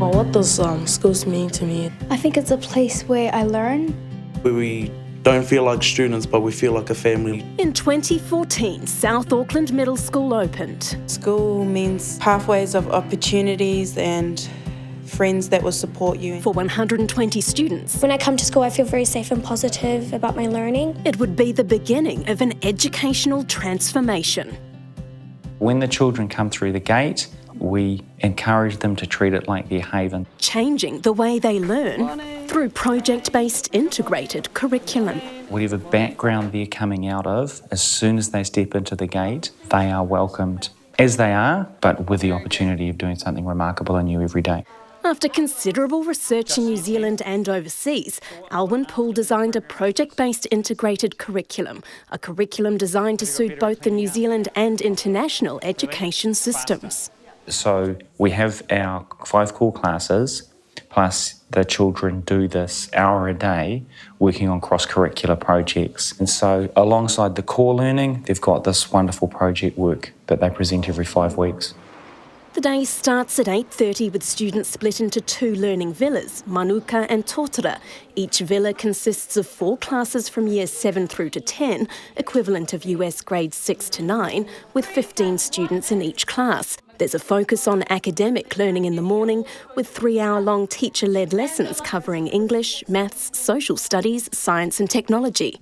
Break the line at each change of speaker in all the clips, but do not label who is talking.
Well, what does schools mean to me?
I think it's a place where I learn.
Where we don't feel like students, but we feel like a family.
In 2014, South Auckland Middle School opened.
School means pathways of opportunities and friends that will support you.
For 120 students,
When I come to school, I feel very safe and positive about my learning.
it would be the beginning of an educational transformation.
When the children come through the gate, we encourage them to treat it like their haven.
Changing the way they learn through project-based integrated curriculum.
Whatever background they're coming out of, as soon as they step into the gate, they are welcomed as they are, but with the opportunity of doing something remarkable and new every day.
After considerable research in New Zealand and overseas, Alwyn Poole designed a project-based integrated curriculum, a curriculum designed to suit both the New Zealand and international education systems.
So we have our 5 core classes, plus the children do this hour a day working on cross-curricular projects. And so alongside the core learning, they've got this wonderful project work that they present every 5 weeks.
The day starts at 8:30 with students split into 2 learning villas, Manuka and Totara. Each villa consists of 4 classes from years 7 through to 10, equivalent of US grades 6 to 9, with 15 students in each class. There's a focus on academic learning in the morning, with 3-hour-long teacher-led lessons covering English, maths, social studies, science and technology.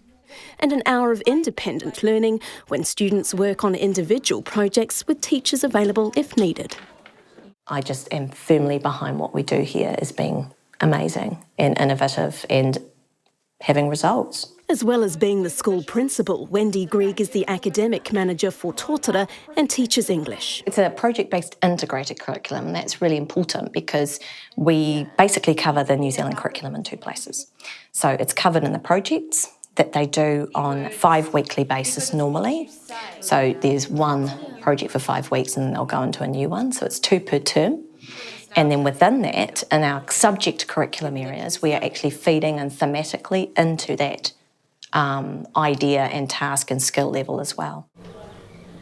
And an hour of independent learning when students work on individual projects with teachers available if needed.
I just am firmly behind what we do here as being amazing and innovative and having results.
As well as being the school principal, Wendy Grieg is the academic manager for Totara and teaches English.
It's a project-based integrated curriculum, and that's really important because we basically cover the New Zealand curriculum in 2 places. So it's covered in the projects that they do on a 5 weekly basis normally. So there's 1 project for 5 weeks and then they'll go into a new one. So it's 2 per term. And then within that, in our subject curriculum areas, we are actually feeding and thematically into that idea and task and skill level as well.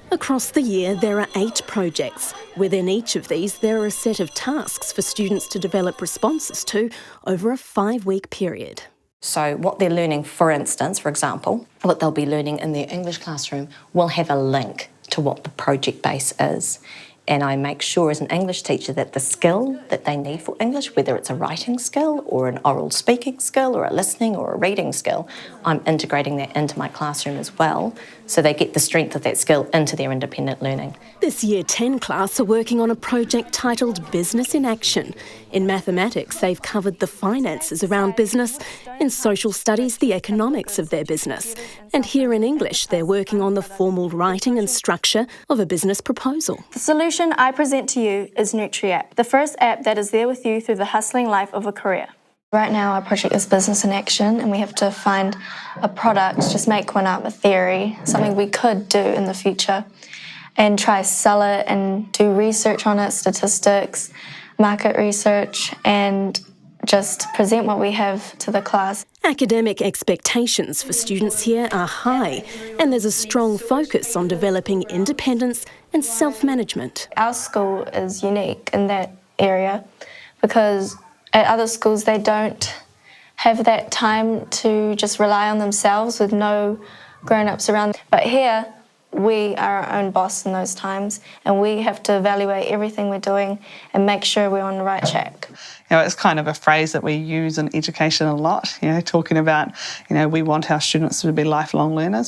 Across the year, there are 8 projects. Within each of these, there are a set of tasks for students to develop responses to over a 5-week period.
So what they're learning, for instance, for example, what they'll be learning in their English classroom will have a link to what the project base is. And I make sure as an English teacher that the skill that they need for English, whether it's a writing skill or an oral speaking skill or a listening or a reading skill, I'm integrating that into my classroom as well, so they get the strength of that skill into their independent learning.
This Year 10 class are working on a project titled Business in Action. In mathematics, they've covered the finances around business. In social studies, the economics of their business. And here in English, they're working on the formal writing and structure of a business proposal.
The solution I present to you is NutriApp, the first app that is there with you through the hustling life of a career.
Right now our project is Business in Action, and we have to find a product, just make one up, a theory, something we could do in the future, and try sell it and do research on it, statistics, market research, and just present what we have to the class.
Academic expectations for students here are high, and there's a strong focus on developing independence and self-management.
Our school is unique in that area because at other schools they don't have that time to just rely on themselves with no grown-ups around. But here, we are our own boss in those times, and we have to evaluate everything we're doing and make sure we're on the right track.
It's kind of a phrase that we use in education a lot, talking about, we want our students to be lifelong learners.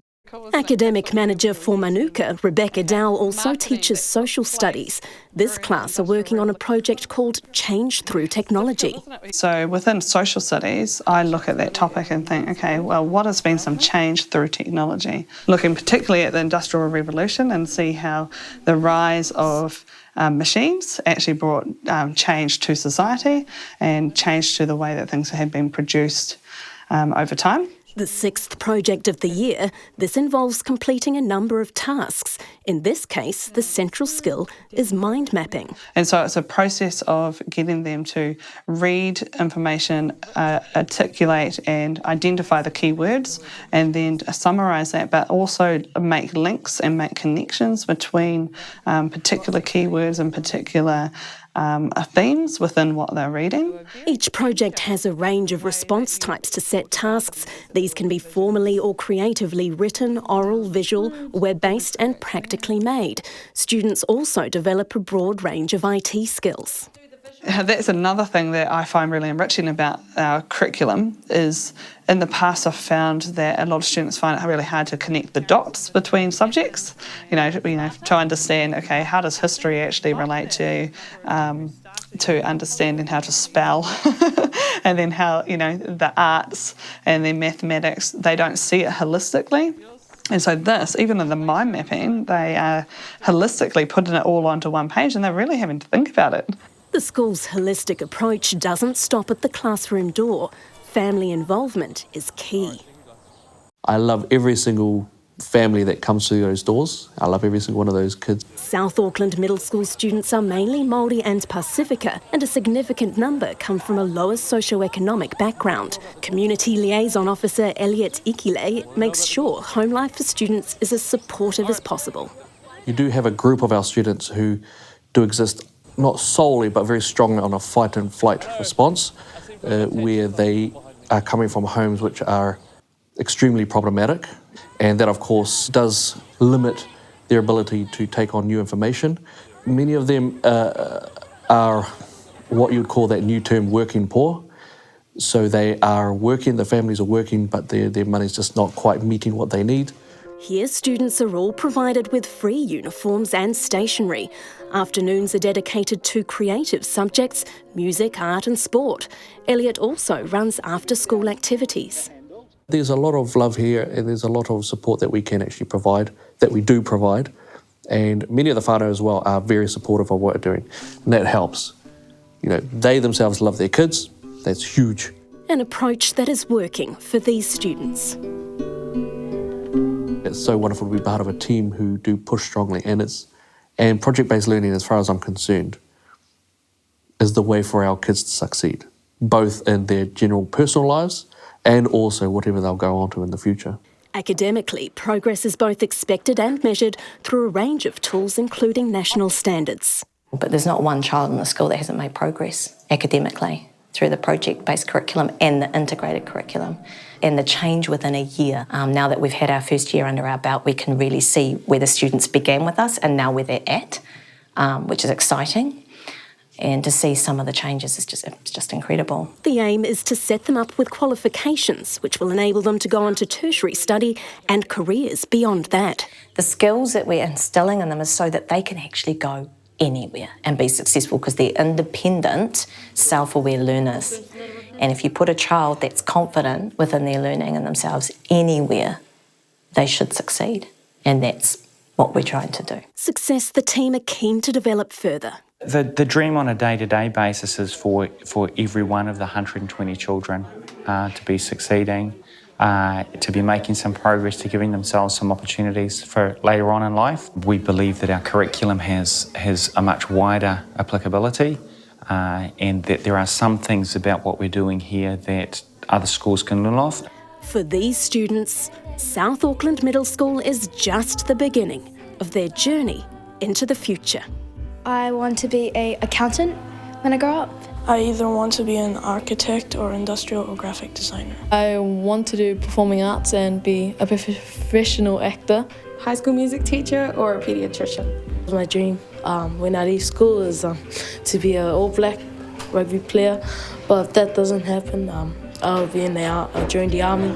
Academic manager for Manuka, Rebecca Dow, also teaches social studies. This class are working on a project called Change Through Technology.
So within social studies, I look at that topic and think, okay, well, what has been some change through technology? Looking particularly at the Industrial Revolution and see how the rise of machines actually brought change to society and change to the way that things had been produced over time.
The 6th project of the year, this involves completing a number of tasks. In this case, the central skill is mind mapping.
And so it's a process of getting them to read information, articulate and identify the keywords, and then summarise that, but also make links and make connections between particular keywords and particular themes within what they're reading.
Each project has a range of response types to set tasks. These can be formally or creatively written, oral, visual, web-based and practically made. Students also develop a broad range of IT skills.
That's another thing that I find really enriching about our curriculum is in the past I've found that a lot of students find it really hard to connect the dots between subjects, to understand, okay, how does history actually relate to understanding how to spell and then how, the arts and then mathematics, they don't see it holistically. And so this, even in the mind mapping, they are holistically putting it all onto one page and they're really having to think about it.
The school's holistic approach doesn't stop at the classroom door. Family involvement is key.
I love every single family that comes through those doors. I love every single one of those kids.
South Auckland Middle School students are mainly Māori and Pasifika, and a significant number come from a lower socio-economic background. Community Liaison Officer Elliot Ikile makes sure home life for students is as supportive as possible.
You do have a group of our students who do exist not solely but very strongly on a fight and flight response, where they are coming from homes which are extremely problematic, and that of course does limit their ability to take on new information. Many of them are what you'd call that new term working poor, so they are working, the families are working, but their money's just not quite meeting what they need.
Here, students are all provided with free uniforms and stationery. Afternoons are dedicated to creative subjects, music, art and sport. Elliot also runs after-school activities.
There's a lot of love here and there's a lot of support that we can actually provide, that we do provide. And many of the whānau as well are very supportive of what we're doing. And that helps. They themselves love their kids. That's huge.
An approach that is working for these students.
It's so wonderful to be part of a team who do push strongly, and project-based learning, as far as I'm concerned, is the way for our kids to succeed, both in their general personal lives and also whatever they'll go on to in the future.
Academically, progress is both expected and measured through a range of tools, including national standards.
But there's not one child in the school that hasn't made progress academically through the project-based curriculum and the integrated curriculum. And the change within a year, now that we've had our first year under our belt, we can really see where the students began with us and now where they're at, which is exciting. And to see some of the changes is just incredible.
The aim is to set them up with qualifications, which will enable them to go on to tertiary study and careers beyond that.
The skills that we're instilling in them is so that they can actually go anywhere and be successful, because they're independent, self-aware learners. And if you put a child that's confident within their learning and themselves anywhere, they should succeed. And that's what we're trying to do.
Success the team are keen to develop further.
The dream on a day-to-day basis is for every one of the 120 children to be succeeding, to be making some progress, to giving themselves some opportunities for later on in life. We believe that our curriculum has a much wider applicability, and that there are some things about what we're doing here that other schools can learn off.
For these students, South Auckland Middle School is just the beginning of their journey into the future.
I want to be an accountant when I grow up.
I either want to be an architect or industrial or graphic designer.
I want to do performing arts and be a professional actor.
High school music teacher or a pediatrician. My dream when I leave school is to be an all-black rugby player, but if that doesn't happen, I'll join the army.